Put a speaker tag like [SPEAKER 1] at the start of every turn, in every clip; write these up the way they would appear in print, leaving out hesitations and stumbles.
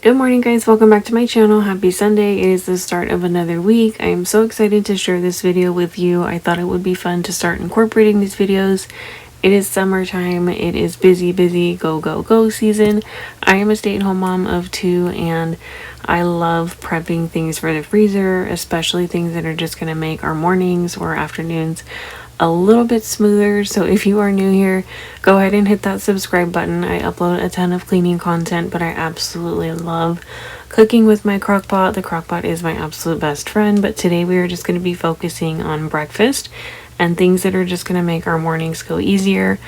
[SPEAKER 1] Good morning guys, welcome back to my channel. Happy Sunday. It is the start of another week. I am so excited to share this video with you. I thought it would be fun to start incorporating these videos. It is summertime. It is busy go season. I am a stay-at-home mom of 2 and I love prepping things for the freezer, especially things that are just going to make our mornings or afternoons a little bit smoother. So if you are new here, go ahead and hit that subscribe button. I upload a ton of cleaning content, but I absolutely love cooking with my Crockpot. The Crockpot is my absolute best friend, but today we are just going to be focusing on breakfast and things that are just going to make our mornings go easier.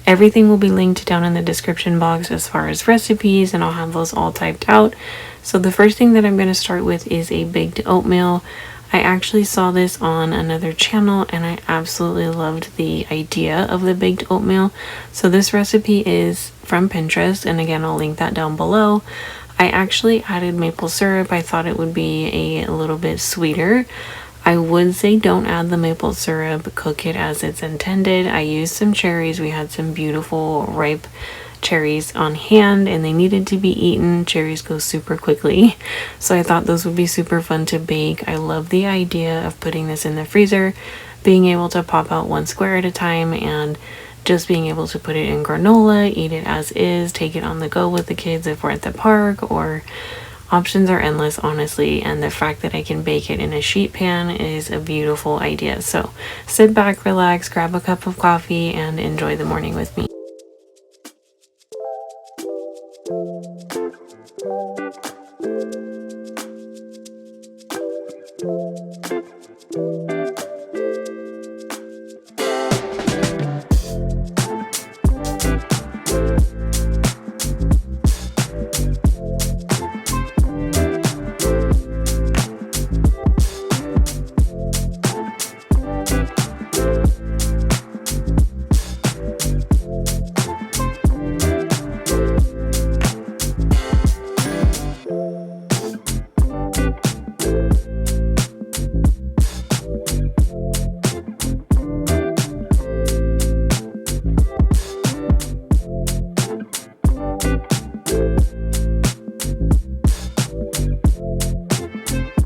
[SPEAKER 1] Everything will be linked down in the description box as far as recipes, and I'll have those all typed out. So the first thing that I'm going to start with is a baked oatmeal. I actually saw this on another channel and I absolutely loved the idea of the baked oatmeal. So this recipe is from Pinterest, and again I'll link that down below. I actually added maple syrup. I thought it would be a little bit sweeter. I would say don't add the maple syrup, cook it as it's intended. I used some cherries. We had some beautiful ripe cherries on hand and they needed to be eaten. Cherries go super quickly, so I thought those would be super fun to bake. I love the idea of putting this in the freezer, being able to pop out one square at a time and just being able to put it in granola, eat it as is, take it on the go with the kids if we're at the park, or options are endless, honestly. And the fact that I can bake it in a sheet pan is a beautiful idea. So sit back, relax, grab a cup of coffee and enjoy the morning with me.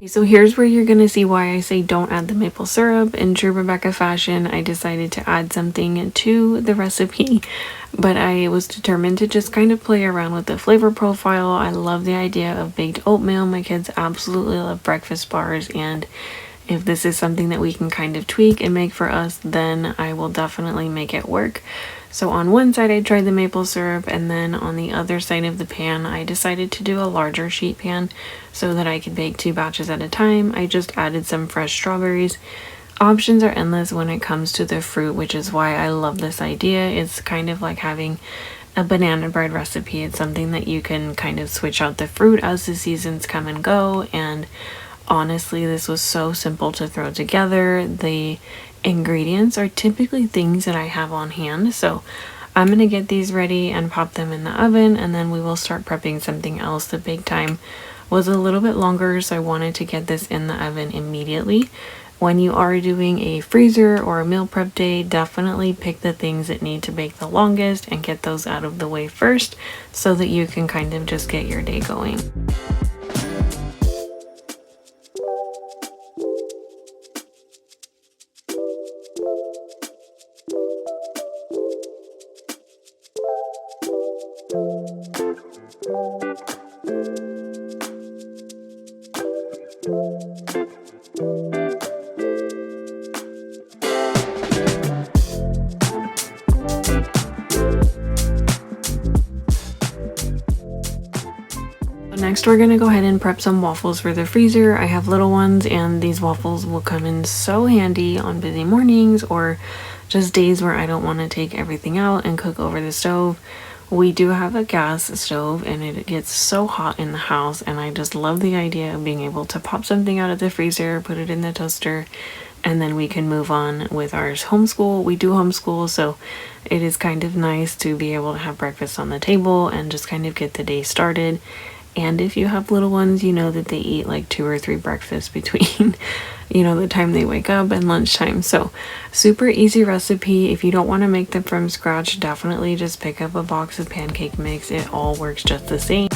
[SPEAKER 1] So here's where you're gonna see why I say don't add the maple syrup. In true Rebecca fashion, I decided to add something to the recipe, but I was determined to just kind of play around with the flavor profile. I love the idea of baked oatmeal. My kids absolutely love breakfast bars, and if this is something that we can kind of tweak and make for us, then I will definitely make it work. So on one side I tried the maple syrup, and then on the other side of the pan I decided to do a larger sheet pan so that I could bake 2 batches at a time. I just added some fresh strawberries. Options are endless when it comes to the fruit, which is why I love this idea. It's kind of like having a banana bread recipe. It's something that you can kind of switch out the fruit as the seasons come and go, and honestly this was so simple to throw together. The ingredients are typically things that I have on hand, so I'm gonna get these ready and pop them in the oven, and then we will start prepping something else. The bake time was a little bit longer, so I wanted to get this in the oven immediately. When you are doing a freezer or a meal prep day, definitely pick the things that need to bake the longest and get those out of the way first so that you can kind of just get your day going. next we're gonna go ahead and prep some waffles for the freezer. I have little ones and these waffles will come in so handy on busy mornings or just days where I don't want to take everything out and cook over the stove. We do have a gas stove and it gets so hot in the house, and I just love the idea of being able to pop something out of the freezer, put it in the toaster, and then we can move on with our homeschool. We do homeschool, so it is kind of nice to be able to have breakfast on the table and just kind of get the day started. And if you have little ones, you know that they eat like 2 or 3 breakfasts between the time they wake up and lunchtime. So super easy recipe. If you don't want to make them from scratch, definitely just pick up a box of pancake mix. It all works just the same.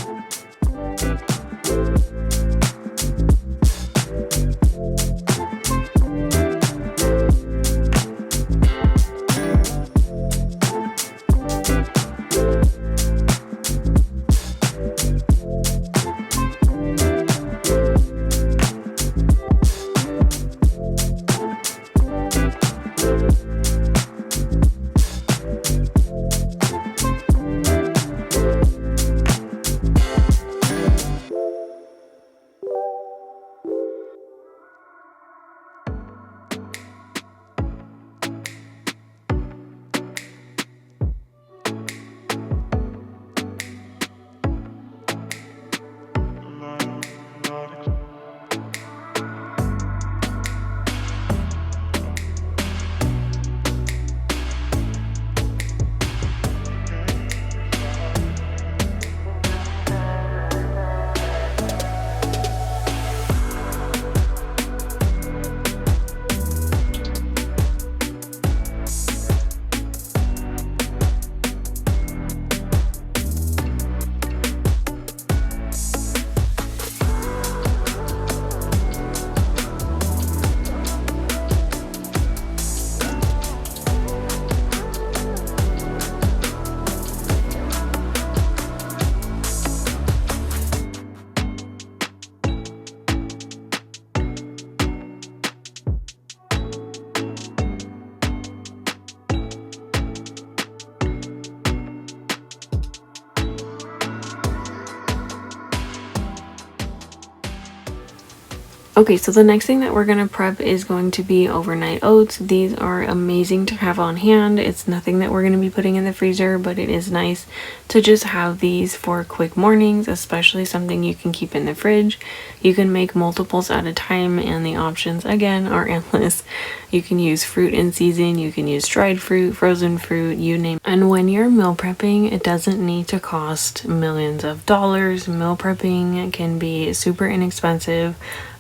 [SPEAKER 1] Okay, so the next thing that we're going to prep is going to be overnight oats. These are amazing to have on hand. It's nothing that we're going to be putting in the freezer, but it is nice to just have these for quick mornings, especially something you can keep in the fridge. You can make multiples at a time, and the options again are endless. You can use fruit in season, you can use dried fruit, frozen fruit, you name it. And when you're meal prepping, it doesn't need to cost millions of dollars. Meal prepping can be super inexpensive.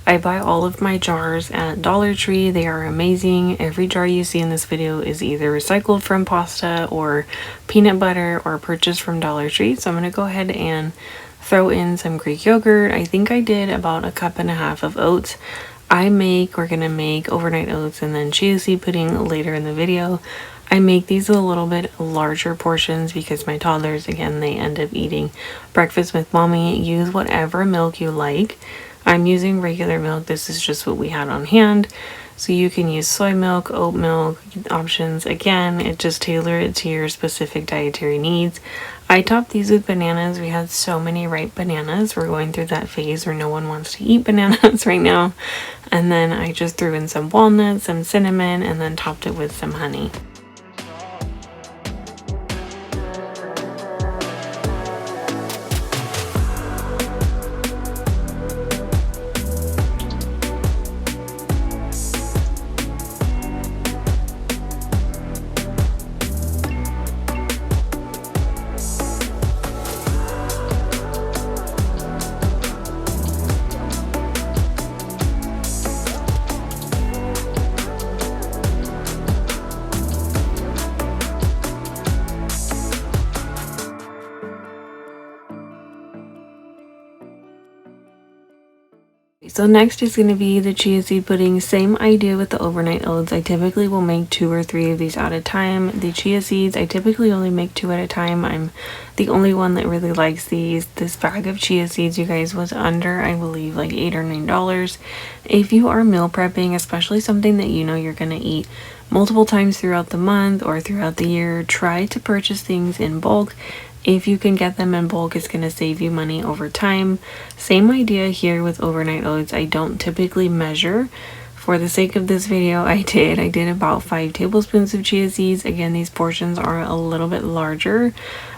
[SPEAKER 1] I buy all of my jars at Dollar Tree. They are amazing. Every jar you see in this video is either recycled from pasta or peanut butter or purchased from Dollar Tree. So I'm going to go ahead and throw in some Greek yogurt. I think I did about 1.5 cups of oats. We're going to make overnight oats and then chia seed pudding later in the video. I make these a little bit larger portions because my toddlers, again, they end up eating breakfast with mommy. Use whatever milk you like. I'm using regular milk. This is just what we had on hand. So you can use soy milk, oat milk, options. Again, it just tailor it to your specific dietary needs. I topped these with bananas. We had so many ripe bananas. We're going through that phase where no one wants to eat bananas right now. And then I just threw in some walnuts, some cinnamon, and then topped it with some honey. So next is going to be the chia seed pudding. Same idea with the overnight oats. I typically will make 2 or 3 of these at a time. The chia seeds, I typically only make 2 at a time. I'm the only one that really likes these. This bag of chia seeds, you guys, was under, I believe, like $8 or $9. If you are meal prepping, especially something that you know you're going to eat multiple times throughout the month or throughout the year, try to purchase things in bulk. If you can get them in bulk, it's going to save you money over time. Same idea here with overnight oats. I don't typically measure. For the sake of this video, I did about 5 tablespoons of chia seeds. Again, these portions are a little bit larger,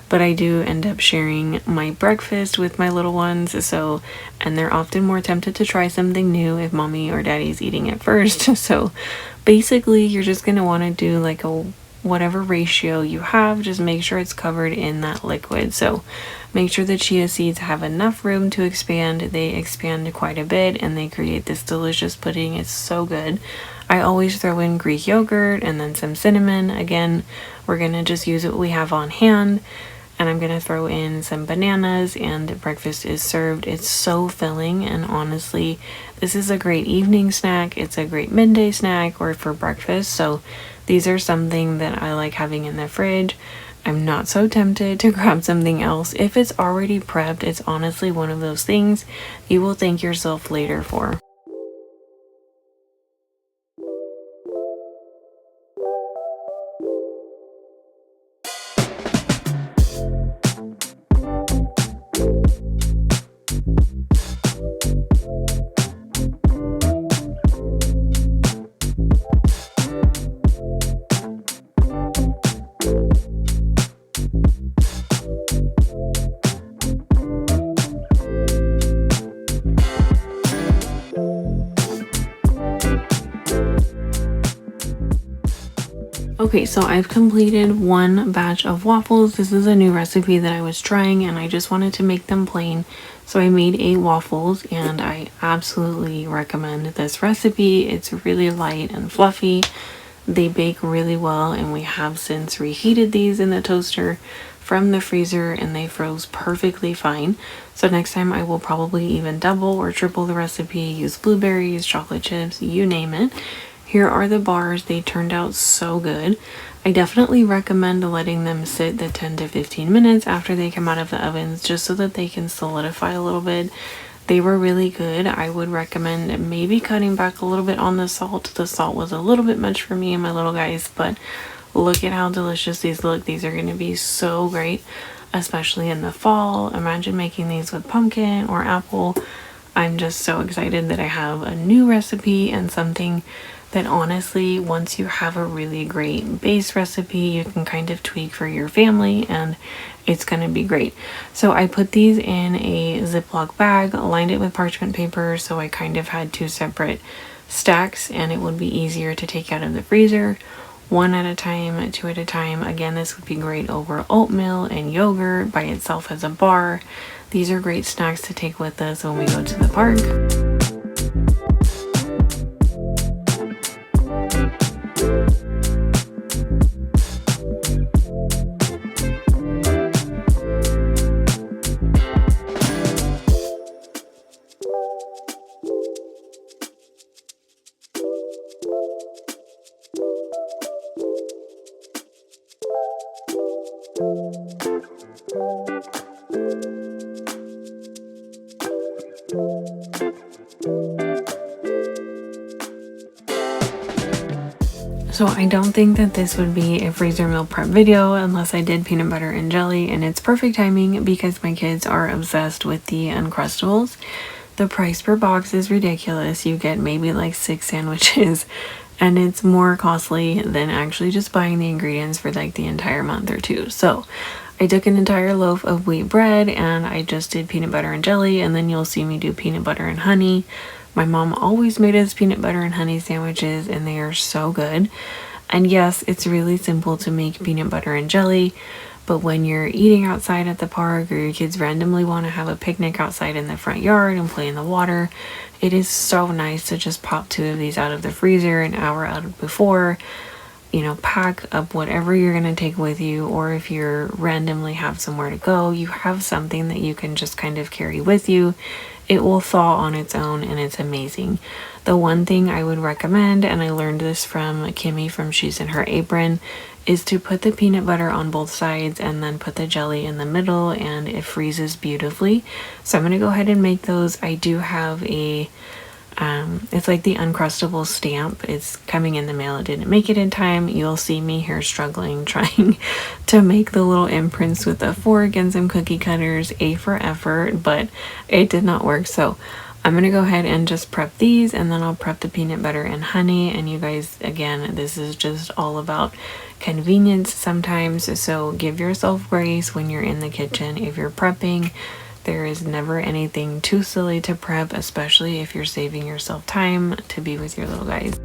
[SPEAKER 1] but I do end up sharing my breakfast with my little ones, and they're often more tempted to try something new if mommy or daddy's eating it first. So basically, you're just going to want to do like a whatever ratio you have, just make sure it's covered in that liquid. So make sure the chia seeds have enough room to expand. They expand quite a bit and they create this delicious pudding. It's so good. I always throw in Greek yogurt and then some cinnamon. Again, we're gonna just use what we have on hand, and I'm gonna throw in some bananas, and breakfast is served. It's so filling, and honestly, this is a great evening snack. It's a great midday snack or for breakfast. So these are something that I like having in the fridge. I'm not so tempted to grab something else. If it's already prepped, it's honestly one of those things you will thank yourself later for. Okay, so I've completed one batch of waffles. This is a new recipe that I was trying and I just wanted to make them plain. So I made 8 waffles and I absolutely recommend this recipe. It's really light and fluffy. They bake really well, and we have since reheated these in the toaster from the freezer and they froze perfectly fine. So next time I will probably even double or triple the recipe, use blueberries, chocolate chips, you name it. Here are the bars. They turned out so good. I definitely recommend letting them sit the 10 to 15 minutes after they come out of the ovens, just so that they can solidify a little bit. They were really good. I would recommend maybe cutting back a little bit on the salt. The salt was a little bit much for me and my little guys, but look at how delicious these look. These are going to be so great, especially in the fall. Imagine making these with pumpkin or apple. I'm just so excited that I have a new recipe and something that honestly, once you have a really great base recipe, you can kind of tweak for your family and it's going to be great. So I put these in a Ziploc bag, lined it with parchment paper, so I kind of had 2 separate stacks and it would be easier to take out of the freezer, 1 at a time, 2 at a time. Again, this would be great over oatmeal and yogurt by itself as a bar. These are great snacks to take with us when we go to the park. So I don't think that this would be a freezer meal prep video unless I did peanut butter and jelly, and it's perfect timing because my kids are obsessed with the Uncrustables. The price per box is ridiculous. You get maybe like 6 sandwiches and it's more costly than actually just buying the ingredients for like the entire month or 2. So I took an entire loaf of wheat bread and I just did peanut butter and jelly, and then you'll see me do peanut butter and honey. My mom always made us peanut butter and honey sandwiches and they are so good. And yes, it's really simple to make peanut butter and jelly, but when you're eating outside at the park or your kids randomly want to have a picnic outside in the front yard and play in the water, it is so nice to just pop 2 of these out of the freezer an hour out before. You know, pack up whatever you're going to take with you, or if you're randomly have somewhere to go, you have something that you can just kind of carry with you. It will thaw on its own and it's amazing. The one thing I would recommend, and I learned this from Kimmy from She's in Her Apron, is to put the peanut butter on both sides and then put the jelly in the middle, and it freezes beautifully. So I'm going to go ahead and make those. I do have a It's like the Uncrustable stamp. It's coming in the mail. It didn't make it in time. You'll see me here struggling trying to make the little imprints with a fork and some cookie cutters. A for effort, but it did not work. So I'm gonna go ahead and just prep these, and then I'll prep the peanut butter and honey. And you guys, again, this is just all about convenience sometimes, so give yourself grace when you're in the kitchen. If you're prepping, there is never anything too silly to prep, especially if you're saving yourself time to be with your little guys.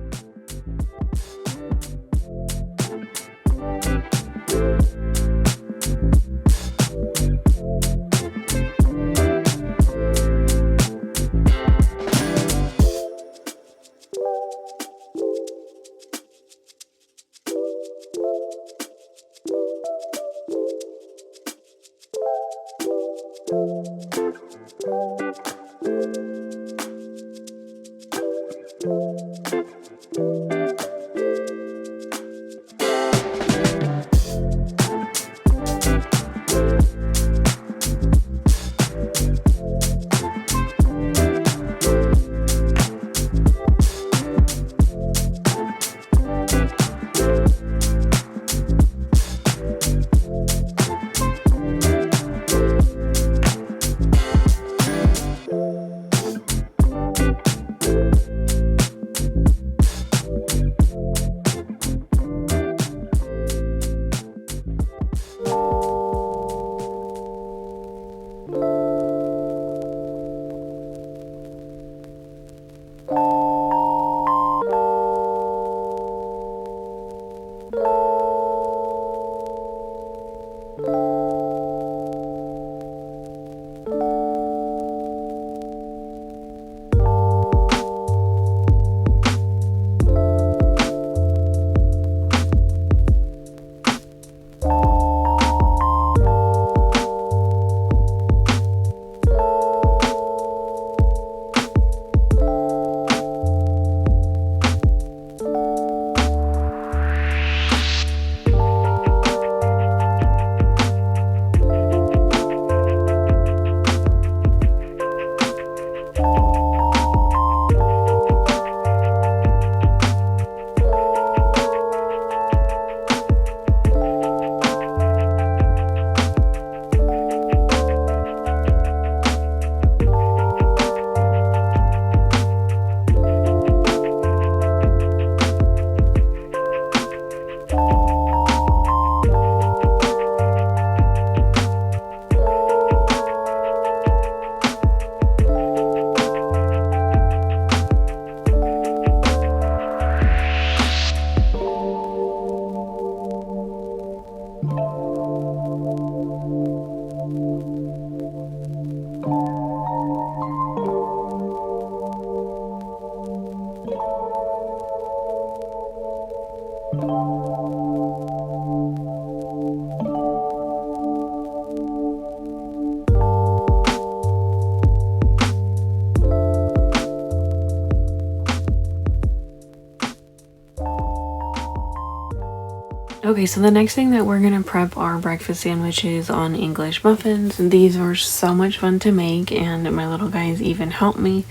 [SPEAKER 1] Okay, so the next thing that we're gonna prep are breakfast sandwiches on English muffins. These are so much fun to make, and my little guys even helped me.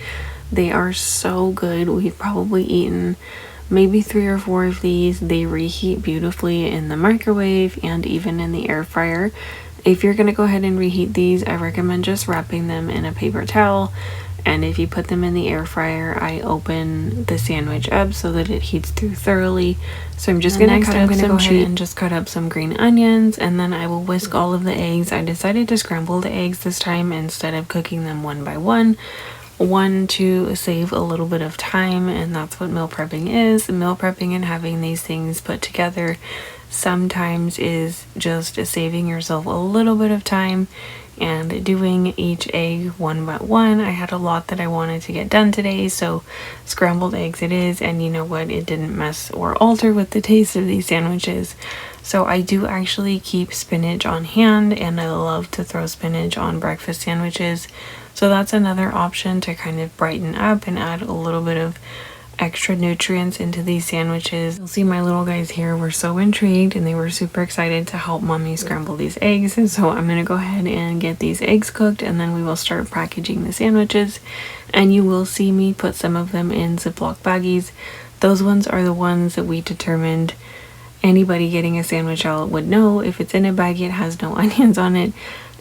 [SPEAKER 1] They are so good. We've probably eaten maybe 3 or 4 of these. They reheat beautifully in the microwave and even in the air fryer. If you're gonna go ahead and reheat these, I recommend just wrapping them in a paper towel. And if you put them in the air fryer, I open the sandwich up so that it heats through thoroughly. So I'm just gonna go ahead and just cut up some green onions, and then I will whisk all of the eggs. I decided to scramble the eggs this time instead of cooking them one by one. One, to save a little bit of time, and that's what meal prepping is. Meal prepping and having these things put together sometimes is just saving yourself a little bit of time and doing each egg one by one. I had a lot that I wanted to get done today, so scrambled eggs it is. And you know what, it didn't mess or alter with the taste of these sandwiches. So I do actually keep spinach on hand, and I love to throw spinach on breakfast sandwiches. So that's another option to kind of brighten up and add a little bit of extra nutrients into these sandwiches. You'll see my little guys here were so intrigued and they were super excited to help mommy scramble these eggs. And so I'm gonna go ahead and get these eggs cooked, and then we will start packaging the sandwiches. And you will see me put some of them in Ziploc baggies. Those ones are the ones that we determined anybody getting a sandwich out would know. If it's in a baggie, it has no onions on it.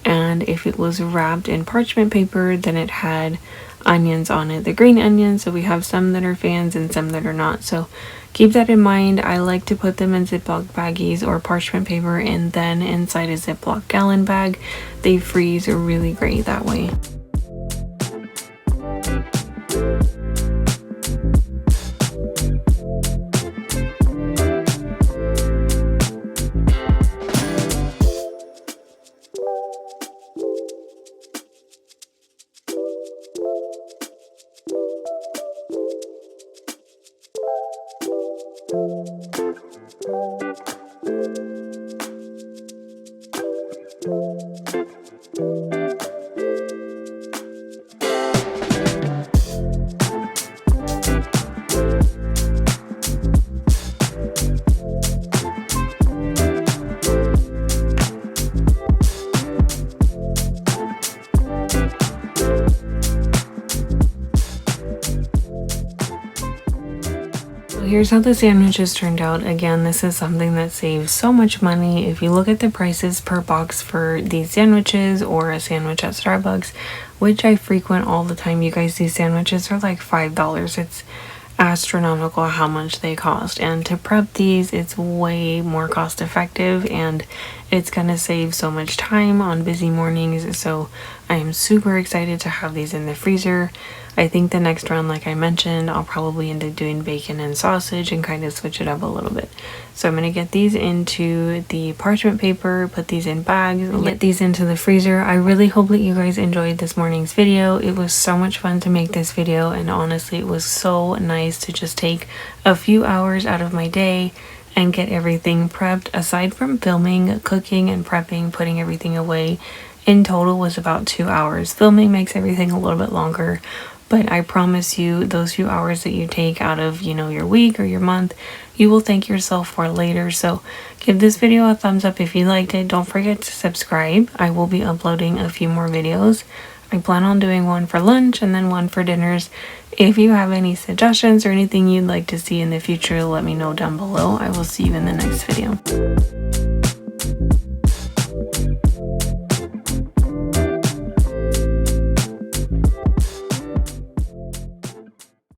[SPEAKER 1] And if it was wrapped in parchment paper, then it had onions on it, the green onions. So we have some that are fans and some that are not, so keep that in mind. I like to put them in Ziploc baggies or parchment paper and then inside a Ziploc gallon bag. They freeze really great that way. Here's how the sandwiches turned out. Again, this is something that saves so much money. If you look at the prices per box for these sandwiches or a sandwich at Starbucks, which I frequent all the time, you guys, these sandwiches are like $5. It's astronomical how much they cost, and to prep these it's way more cost effective, and it's gonna save so much time on busy mornings. So I am super excited to have these in the freezer. I think the next round, like I mentioned, I'll probably end up doing bacon and sausage and kind of switch it up a little bit. So I'm going to get these into the parchment paper, put these in bags, get these into the freezer. I really hope that you guys enjoyed this morning's video. It was so much fun to make this video, and honestly it was so nice to just take a few hours out of my day and get everything prepped. Aside from filming, cooking and prepping, putting everything away, in total was about 2 hours. Filming makes everything a little bit longer, but I promise you, those few hours that you take out of, you know, your week or your month, you will thank yourself for later. So give this video a thumbs up if you liked it. Don't forget to subscribe. I will be uploading a few more videos. I plan on doing one for lunch and then one for dinners. If you have any suggestions or anything you'd like to see in the future, let me know down below. I will see you in the next video.